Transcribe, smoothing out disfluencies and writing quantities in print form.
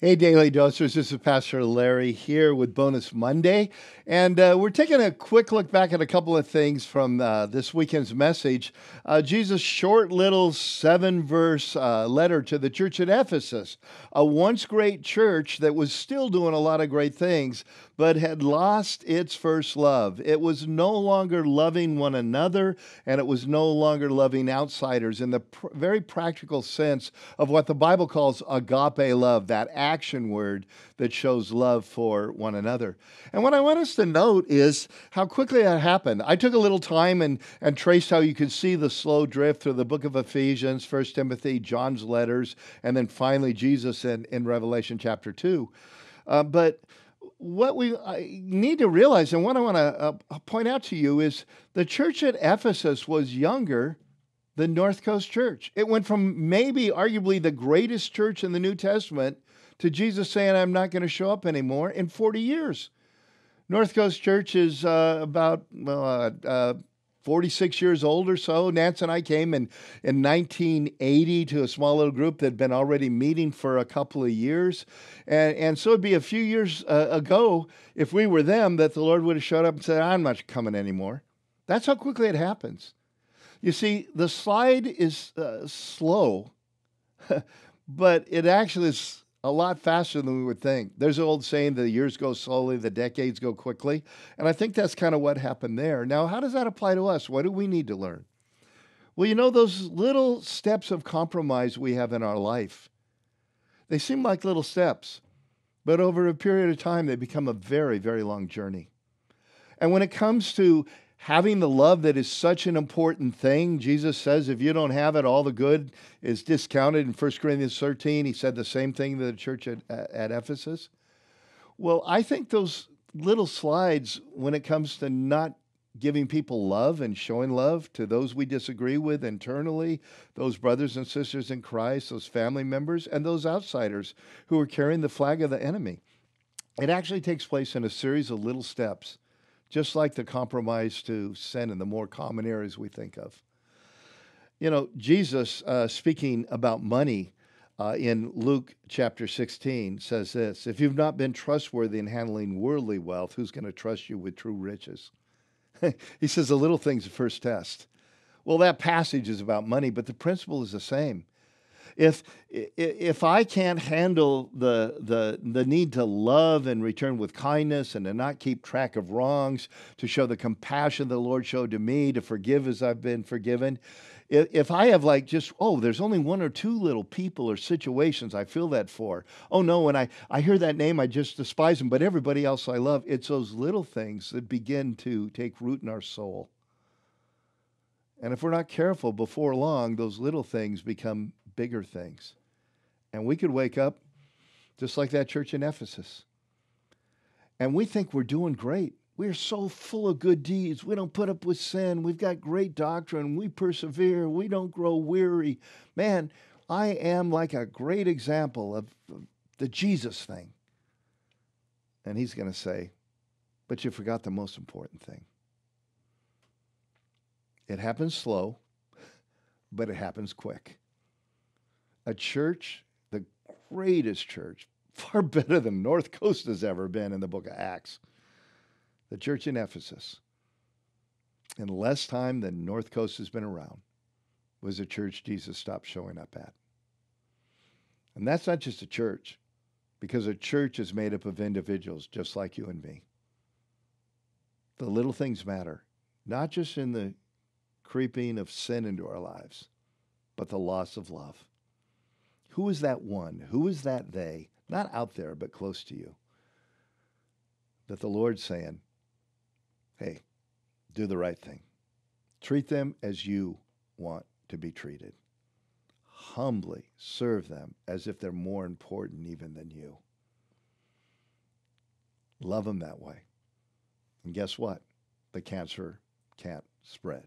Hey, Daily Dosers, this is Pastor Larry here with Bonus Monday. And we're taking a quick look back at a couple of things from this weekend's message. Jesus' short little 7-verse letter to the church at Ephesus, a once great church that was still doing a lot of great things, but had lost its first love. It was no longer loving one another, and it was no longer loving outsiders in the very practical sense of what the Bible calls agape love, that action word that shows love for one another. And what I want us to note is how quickly that happened. I took a little time and traced how you could see the slow drift through the book of Ephesians, 1 Timothy, John's letters, and then finally Jesus in Revelation chapter 2. But what we need to realize, and what I want to point out to you, is the church at Ephesus was younger than North Coast Church. It went from maybe arguably the greatest church in the New Testament to Jesus saying, I'm not going to show up anymore in 40 years. North Coast Church is about 46 years old or so. Nance and I came in 1980 to a small little group that had been already meeting for a couple of years. And so it'd be a few years ago, if we were them, that the Lord would have showed up and said, I'm not coming anymore. That's how quickly it happens. You see, the slide is slow, but it actually is a lot faster than we would think. There's an old saying, the years go slowly, the decades go quickly. And I think that's kind of what happened there. Now, how does that apply to us? What do we need to learn? Well, you know, those little steps of compromise we have in our life, they seem like little steps, but over a period of time, they become a very, very long journey. And when it comes to having the love that is such an important thing, Jesus says if you don't have it, all the good is discounted. In 1 Corinthians 13, he said the same thing to the church at Ephesus. Well, I think those little slides, when it comes to not giving people love and showing love to those we disagree with internally, those brothers and sisters in Christ, those family members, and those outsiders who are carrying the flag of the enemy, it actually takes place in a series of little steps, just like the compromise to sin in the more common areas we think of. You know, Jesus, speaking about money in Luke chapter 16, says this: if you've not been trustworthy in handling worldly wealth, who's going to trust you with true riches? He says the little thing's the first test. Well, that passage is about money, but the principle is the same. If I can't handle the need to love and return with kindness and to not keep track of wrongs, to show the compassion the Lord showed to me, to forgive as I've been forgiven, if I have like just, there's only one or two little people or situations I feel that for. Oh no, when I hear that name, I just despise them, but everybody else I love. It's those little things that begin to take root in our soul. And if we're not careful, before long, those little things become bigger things. And we could wake up just like that church in Ephesus. And we think we're doing great. We're so full of good deeds. We don't put up with sin. We've got great doctrine. We persevere. We don't grow weary. Man, I am like a great example of the Jesus thing. And he's going to say, but you forgot the most important thing. It happens slow, but it happens quick. A church, the greatest church, far better than North Coast has ever been in the book of Acts. The church in Ephesus, in less time than North Coast has been around, was a church Jesus stopped showing up at. And that's not just a church, because a church is made up of individuals just like you and me. The little things matter, not just in the creeping of sin into our lives, but the loss of love. Who is that one? Who is that they? Not out there, but close to you. That the Lord's saying, hey, do the right thing. Treat them as you want to be treated. Humbly serve them as if they're more important even than you. Love them that way. And guess what? The cancer can't spread.